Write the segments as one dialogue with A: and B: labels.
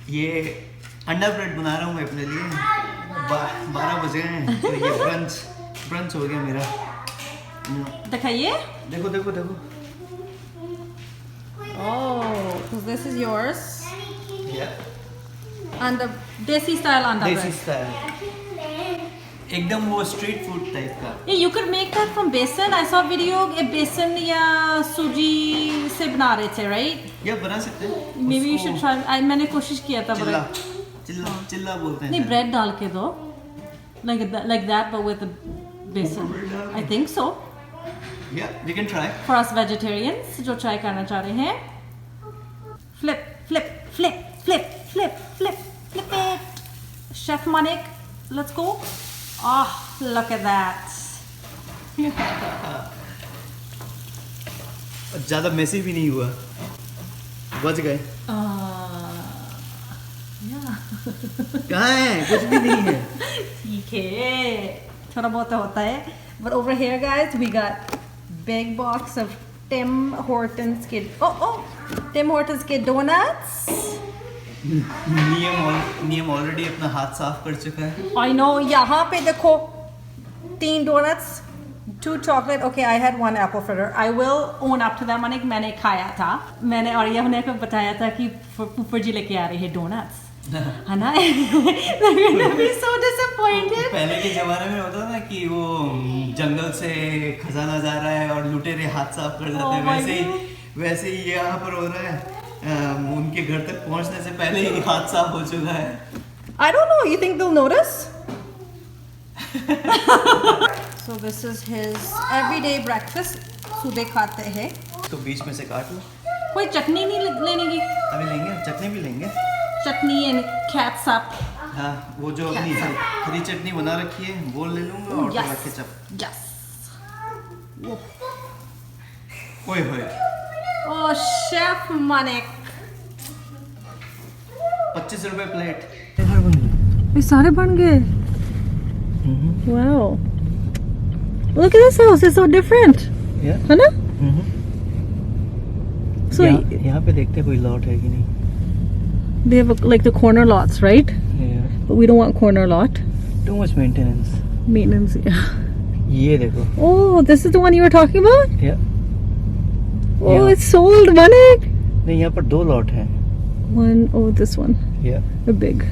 A: ये अंडा ब्रेड बना रहा हूँ मैं अपने लिए। 12 बजे हैं तो ये ब्रंच हो गया मेरा।
B: दिखाइए।
A: देखो देखो देखो।
B: Oh, this is yours.
A: Yeah.
B: And the desi style anda
A: देसी
B: bread.
A: स्टाइल, एकदम वो स्ट्रीट फूड टाइप का।
B: Yeah, you could make that from besan. I saw a video. ये बेसन या सूजी से बना रहे थे, right?
A: या बना सकते हैं।
B: Maybe you
A: उसको
B: should try. मैंने कोशिश किया था
A: चिल्ला
B: bread.
A: चिल्ला बोलते हैं।
B: नहीं bread डाल के दो, like that, but with the besan. I think so.
A: Yeah, we can try.
B: For us vegetarians जो try करना चाह रहे हैं, flip, flip, flip, flip, flip, flip, flip it. Chef Manik, let's go. Oh, look at that.
A: ज़्यादा Messi भी नहीं हुआ, बच गए।
B: Yeah.
A: कहाँ है? कुछ भी नहीं है।
B: ठीक है, थोड़ा बहुत तो होता है। But over here, guys, we got big box of Tim Hortons के Tim Hortons के donuts.
A: नियम ऑलरेडी अपना हाथ साफ कर चुका है।
B: I know. यहाँ पे देखो 3 donuts, 2 chocolate. Okay, I had 1 apple fritter. I will own up to that. मैंने खाया था। मैंने और ये उन्हें को बताया था कि फूफा जी लेके आ रहे हैं donuts. है ना? They're gonna be so disappointed.
A: पहले के ज़माने में होता ना कि वो जंगल से खजाना जा रहा है और लुटेरे हाथ साफ कर जाते हैं, वैसे ही यहाँ पर हो रहा है। उनके घर तक पहुँचने से पहले ही हाथ साफ हो चुका है।
B: I don't know. You think they'll notice? So this is his everyday breakfast. सुबह खाते हैं।
A: तो बीच में से काट लो।
B: कोई चटनी नहीं लेने की?
A: अभी लेंगे, चटनी भी लेंगे।
B: चटनी and catsup.
A: हाँ, वो जो अपनी हरी चटनी बना रखी है वो ले लूँगा और थोड़ा केचप।
B: Yes.
A: ओए होए।
B: Oh, Chef Manik.
A: 25 रुपए प्लेट।
B: ये सारे बन गए। Wow. Look at this house. It's so different.
A: Yeah.
B: है ना? So
A: यहाँ पे देखते हैं कोई लॉट है कि नहीं।
B: they have like the corner lots, right?
A: Yeah.
B: But we don't want corner lot.
A: Too much maintenance.
B: Maintenance. Yeah.
A: ये देखो।
B: Oh, this is the one you were talking about?
A: Yeah.
B: Oh,
A: Yeah.
B: it's sold, Manik.
A: नहीं, यहाँ पर 2 lot हैं।
B: Oh, this one.
A: Yeah.
B: A big.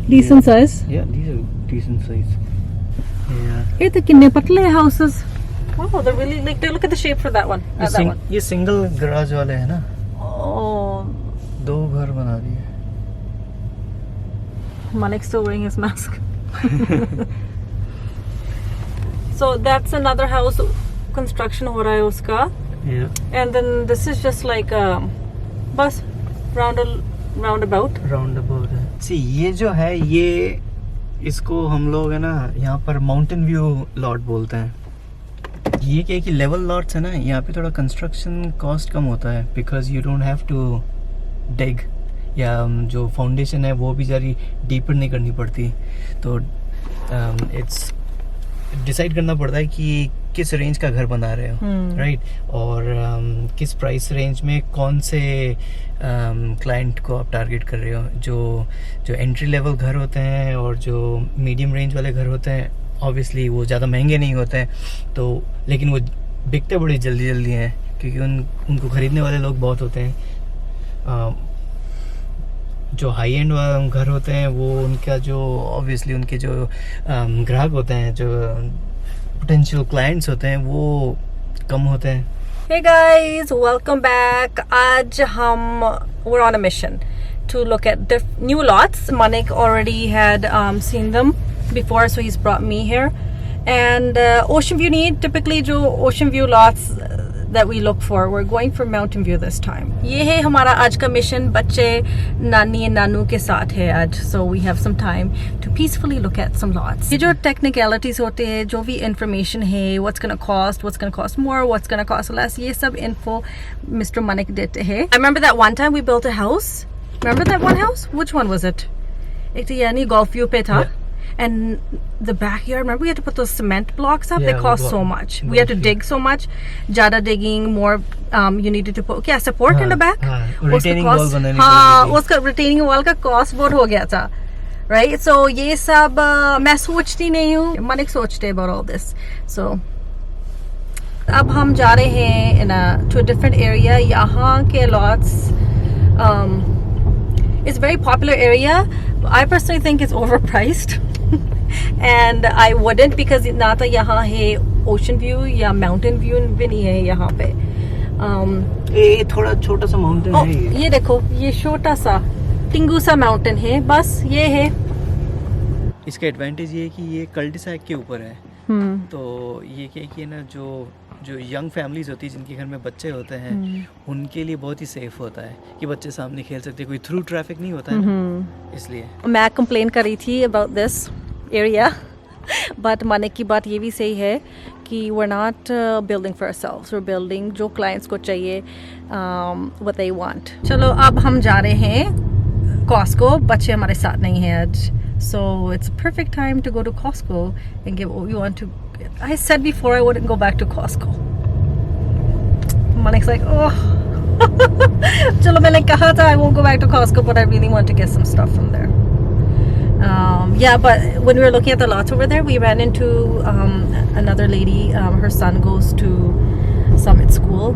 B: Decent size.
A: Yeah, these are decent size. Yeah.
B: ये तो कितने पतले houses. Wow, they're really like look at the shape for that one. That one.
A: ये single garage वाले हैं ना।
B: Oh,
A: 2 घर बना दिए।
B: Manik's still wearing his mask. So that's another house. Construction हो रहा है उसका.
A: Yeah.
B: And then this is just like bus roundabout.
A: Roundabout है। See, ये जो है ये इसको हम लोग है ना यहाँ पर माउंटेन व्यू लॉट बोलते हैं। ये क्या है कि लेवल लॉट्स है ना, यहाँ पे थोड़ा कंस्ट्रक्शन कॉस्ट कम होता है because you don't have to dig, या जो फाउंडेशन है वो भी ज़्यादा डीपर नहीं करनी पड़ती। तो इट्स डिसाइड करना पड़ता है कि किस रेंज का घर बना रहे हो, राइट, और किस प्राइस रेंज में कौन से क्लाइंट को आप टारगेट कर रहे हो। जो एंट्री लेवल घर होते हैं और जो मीडियम रेंज वाले घर होते हैं ऑब्वियसली वो ज़्यादा महंगे नहीं होते हैं, तो लेकिन वो बिकते बड़ी जल्दी हैं क्योंकि उनको ख़रीदने वाले लोग बहुत होते हैं। जो हाई एंड घर होते हैं वो उनका जो ऑब्वियसली उनके जो ग्राहक होते हैं, जो पोटेंशियल क्लाइंट्स होते हैं वो कम होते हैं।
B: Hey guys, welcome back. आज हम we're on a mission to look at new lots. Manik already had seen them before, so he's brought me here. And Ocean View need typically जो Ocean View lots that we look for. We're going for Mountain View this time. ये है हमारा आज का mission. बच्चे नानी नानू के साथ है आज, so we have some time to peacefully look at some lots. ये जो technicalities होते हैं, जो भी information है, what's gonna cost more, what's gonna cost less, ये सब info Mr. Manik did है। I remember that one time we built a house. Remember that one house? Which one was it? एक तो यानी Golf View पे था। And the backyard, remember we had to put those cement blocks up?
A: Yeah,
B: They cost
A: वो
B: so
A: बहुत-
B: much. We had to
A: बहुत
B: dig so much. Jada digging, more you needed to put क्या support in the back?
A: हाँ,
B: उसका
A: retaining
B: cost-
A: wall बनानी
B: हाँ,
A: पड़ेगी।
B: उसका retaining wall का cost बहुत हो गया था. Right? So ये सब मैं सोचती नहीं हूँ. मनिक सोचते about all this. So अब हम जा रहे हैं to a different area. यहाँ के lots it's a very popular area. I personally think it's overpriced. And I wouldn't because ना तो यहाँ है ocean view या mountain view भी नहीं है यहाँ पे.
A: ये थोड़ा छोटा सा माउंटेन
B: ओ,
A: है ये।
B: ये देखो ये छोटा सा टिंगू सा माउंटेन है, बस ये है.
A: इसका एडवांटेज ये है कि ये कल्टिसैक के ऊपर है, तो ये क्या है कि ना जो यंग फैमिलीज होती है जिनके घर में बच्चे होते हैं उनके लिए बहुत ही सेफ होता है कि बच्चे सामने खेल सकते हैं, कोई थ्रू ट्रैफिक नहीं होता है ना, इसलिए।
B: मैं कंप्लेन कर रही थी अबाउट दिस एरिया बट मनिक की बात ये भी सही है कि we're not building for ourselves, we're building जो clients को चाहिए what they want. चलो अब हम जा रहे हैं Costco. बच्चे हमारे साथ नहीं हैं आज, so it's a perfect time to go to Costco and get what we want to. I said before I wouldn't go back to Costco. Manik's like, oh. चलो मैंने कहा था I won't go back to Costco, but I really want to get some stuff from there. Yeah, but when we were looking at the lots over there, we ran into another lady. Her son goes to Summit School,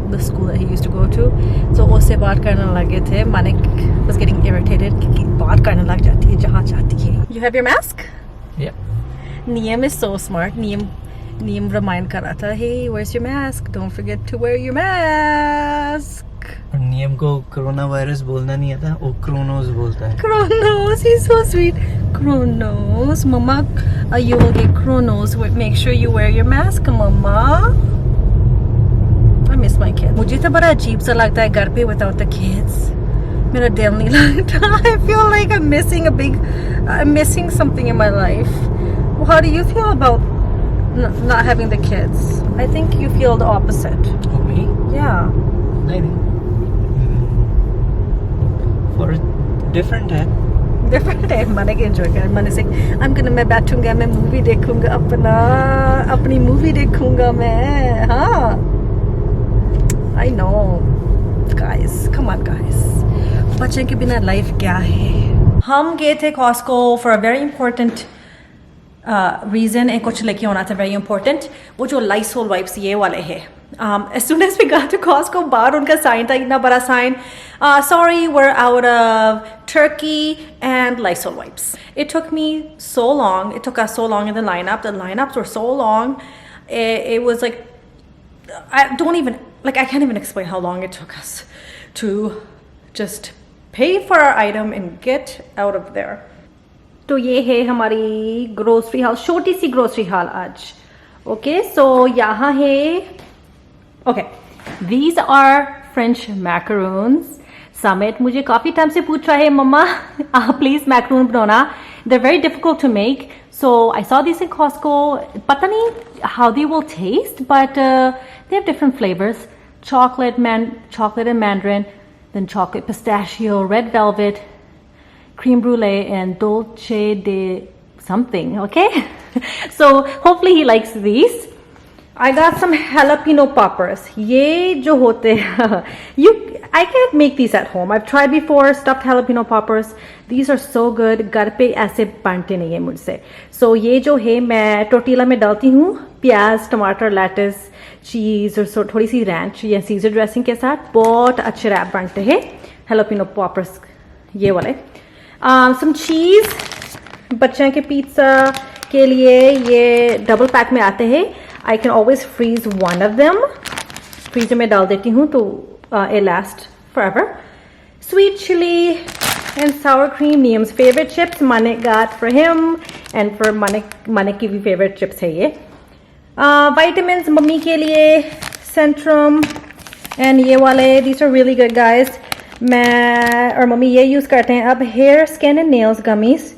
B: the school that he used to go to. So उससे बात करने लगे थे. Manik was getting irritated क्योंकि बात करने लग जाती है जहाँ चाहती है. You have your mask?
A: Yeah.
B: Niyam is so smart. Niyam remind कर रहा था, hey, where's your mask? Don't forget to wear your mask.
A: और नियम को कोरोना वायरस बोलना नहीं आता, वो क्रोनोस बोलता है।
B: Kronos, he's so sweet. Kronos, Mama, you will get Kronos. Make sure you wear your mask, Mama. I miss my kids. मुझे तो बड़ा अजीब सा लगता है घर पे without the kids. मेरा दिल नहीं लगता. I feel like I'm missing something in my life. How do you feel about not having the kids? I think you feel the opposite.
A: Oh, me?
B: Yeah.
A: नहीं for different है।
B: Different है. मैंने enjoy किया. मैंने से मैं बैठूंगा, मैं मूवी देखूंगा, अपनी मूवी देखूंगा मैं. हाँ, I know guys, come on guys, बच्चे के बिना लाइफ क्या है. हम गए थे Costco for a very important reason and कुछ लेके होना था very important. वो जो Lysol wipes ये वाले है. As soon as we got to Costco, बाहर उनका साइन था, इतना बड़ा sign. Sorry, we're out of turkey and Lysol wipes. It took me so long. It took us so long in the lineup. The lineups were so long. It was like, I can't even explain how long it took us to just pay for our item and get out of there. तो ये है हमारी grocery hall, छोटी सी grocery hall आज. Okay, सो यहाँ है. Okay, these are French macaroons. Summit मुझे काफ़ी टाइम से पूछ रहा है मम्मा please macaroon banana. They're very difficult to make. So I saw these in Costco. पता नहीं how they will taste, but they have different flavors. Chocolate and mandarin, then chocolate pistachio, red velvet, cream brulee, and dolce de something. Okay, so hopefully he likes these. I got some jalapeno poppers. ये जो होते हैं, I can't make these at home. I've tried before, stuffed jalapeno poppers. These are so good. घर पे ऐसे बनते नहीं है मुझसे. So ये जो है मैं टोर्टिला में डालती हूँ, प्याज, टमाटर, लेटस, चीज़ और थोड़ी सी रैंच या सीजर ड्रेसिंग के साथ बहुत अच्छे रैप बनते हैं jalapeno poppers ये वाले. Some cheese. बच्चों के पिज़्ज़ा के लिए ये डबल पैक में आते हैं. I can always freeze one of them. Freezer में डाल देती हूँ तो it lasts forever. Sweet chili and sour cream, Niam's favorite chips. Manik got for him and for Manik की भी favorite chips है ये. Vitamins मम्मी के लिए Centrum and ये वाले. These are really good guys. मैं और मम्मी ये use करते हैं अब. Hair, skin and nails gummies.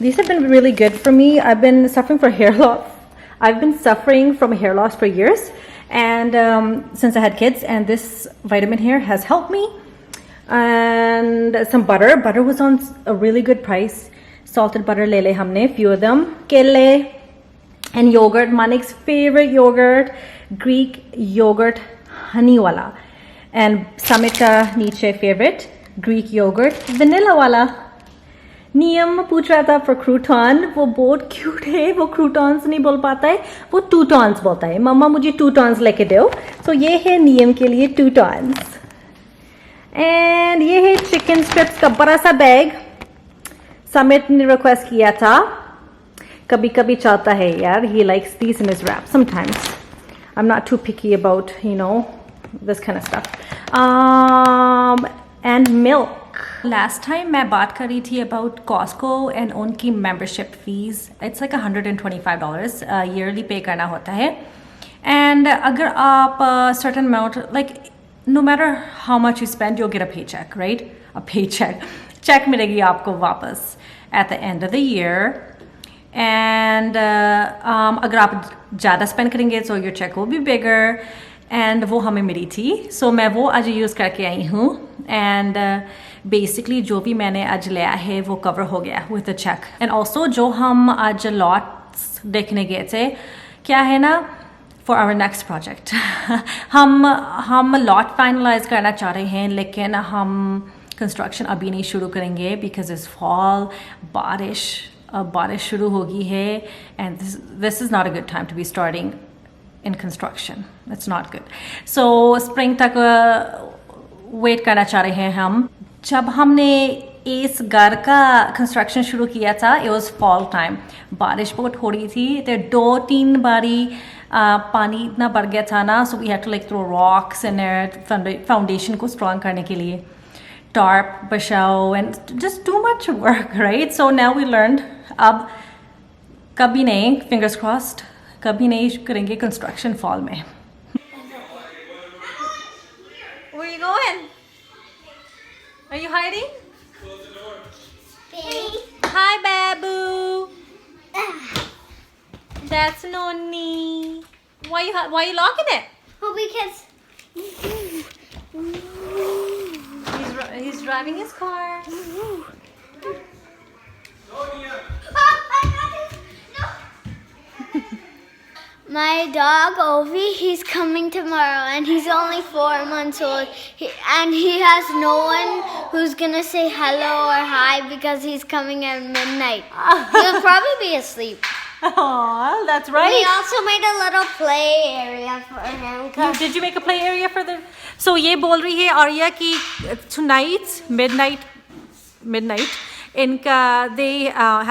B: These have been really good for me. I've been suffering from hair loss. I've been suffering from hair loss for years, and since I had kids, and this vitamin here has helped me. and some butter. Butter was on a really good price. Salted butter le le humne, few of them. Kele and yogurt, Manik's favorite yogurt, Greek yogurt, honey wala. And Samit ka niche favorite, Greek yogurt, vanilla wala. नियम पूछ रहा था for crouton, वो बहुत cute है, वो croutons नहीं बोल पाता है, वो टूटॉन्स बोलता है। मम्मा मुझे टूटॉन्स लेके दो। सो ये है नियम के लिए टूटॉन्स। एंड ये है चिकन स्ट्रिप्स का बड़ा सा बैग। समित ने रिक्वेस्ट किया था, कभी कभी चाहता है यार, he likes these in his wrap sometimes. I am not too picky about you know this kind of stuff. And milk. Last time मैं बात कर रही थी अबाउट कॉस्को एंड उनकी membership fee. It's like $125 yearly pay करना होता है। And अगर आप certain amount like no matter how much you spend you get a paycheck, right? A paycheck मिलेगी आपको वापस eight the end of the year. And अगर आप ज़्यादा स्पेंड करेंगे तो your check will be bigger. And वो हमें मिली थी, सो मैं वो आज यूज़ करके आई हूँ। एंड बेसिकली जो भी मैंने आज लिया है वो कवर हो गया with the check. And also जो हम आज लॉट्स देखने गए थे, क्या है ना, फॉर आवर नेक्स्ट प्रोजेक्ट हम लॉट फाइनलाइज करना चाह रहे हैं, लेकिन हम कंस्ट्रक्शन अभी नहीं शुरू करेंगे बिकॉज इस फॉल बारिश शुरू होगी है। And this is not a good time to be starting in construction. It's not good. So spring तक वेट करना चाह रहे हैं हम। जब हमने इस घर का कंस्ट्रक्शन शुरू किया था, it was fall time. बारिश बहुत हो रही थी, तो 2-3 बारी पानी इतना बढ़ गया था ना, so we had to like throw rocks in there foundation को strong करने के लिए, tarp बिछाओ and just too much work, right? So now we learned, अब कभी नहीं, fingers crossed, कभी नहीं करेंगे कंस्ट्रक्शन फॉल में। Where are you going? Are you hiding?
C: Close the door.
D: Baby.
B: Hi, Babu. That's Nonni. Why you locking it?
D: Oh, because
B: He's driving his car.
C: Sonia!
D: my dog Ovi, he's coming tomorrow, and he's only 4 months old. And he has no one who's gonna say hello or hi because he's coming at midnight. He'll probably be asleep.
B: Oh, that's
D: We
B: right.
D: also made a little play area for him. 'cause
B: Did you make a play area for the? So ये बोल रही है आर्या कि tonight midnight इनका they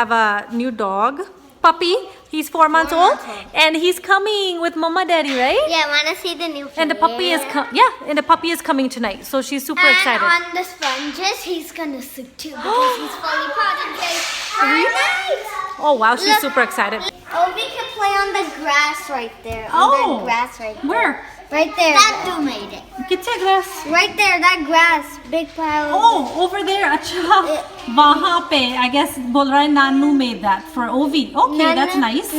B: have a new dog puppy. He's 4 months
D: 4
B: old,
D: months old.
B: and he's coming with mama daddy, right?
D: Yeah, wanna see the new
B: And the puppy is
D: area?
B: and the puppy is coming tonight, so she's super
D: And
B: excited.
D: on the sponges, he's gonna sleep too because he's fully potted.
B: Really? Oh wow, she's
D: Look.
B: super excited.
D: Ovi can play on the grass right there.
B: Oh.
D: On the grass right there.
B: Where?
D: Right there. That dude made it.
B: कितना grass?
D: Right there, that grass. Big pile.
B: Oh, over there. अच्छा, वहाँ पे. I guess बोल रहा है Nanu made that for Ovi. Okay, that's nice.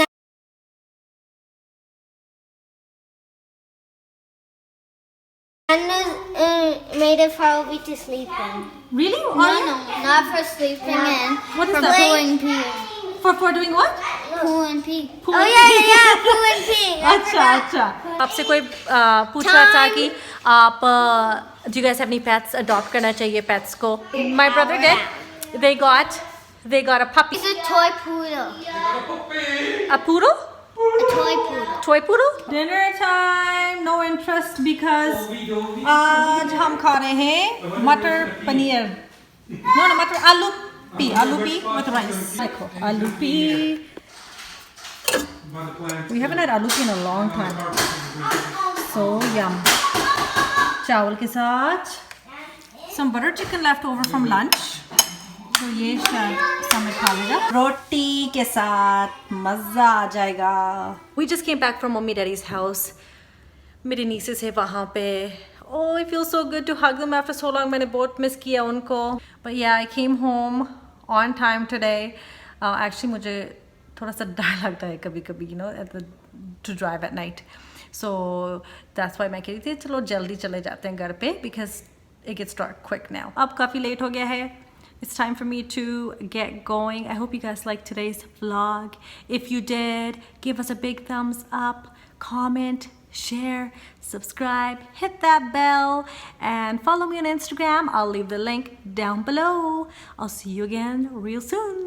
D: Nanu made it for Ovi to sleep in.
B: Really?
D: No, not for sleeping in.
B: What is
D: for
B: that?
D: poo and pee.
B: For doing what?
D: Poo and pee.
B: Poo
D: oh
B: and
D: yeah,
B: pee.
D: yeah, yeah, poo and pee. I
B: अच्छा
D: forgot.
B: अच्छा आपसे कोई पूछ रहा था
D: Time.
B: कि आप do you guys have any pets? Adopt करना चाहिए pets को. My brother did. They got a puppy.
D: It's a toy poodle.
B: A poodle?
D: A toy poodle.
B: Toy poodle? Dinner time. No interest because आज हम खा रहे हैं मटर paneer. No, मटर आलू पी with rice. देखो आलू पी. We haven't had आलू P in a long time. So yum. चावल के साथ some butter chicken left over from lunch. तो ये शायद समय खा लेगा. रोटी के साथ मज़ा आ जाएगा. We just came back from mummy daddy's house. मेरी nieces है वहाँ पे. Oh, it feels so good to hug them after so long. मैंने बहुत मिस किया उनको. But yeah, I came home on time today. Actually मुझे थोड़ा सा डर लगता है कभी-कभी, you know, to drive at night. So that's why मैं कह रही थी चलो जल्दी चले जाते हैं घर पे because it gets dark quick now. अब काफ़ी late हो गया है. It's time for me to get going. I hope you guys liked today's vlog. If you did, give us a big thumbs up, comment, share, subscribe, hit that bell, and follow me on Instagram. I'll leave the link down below. I'll see you again real soon.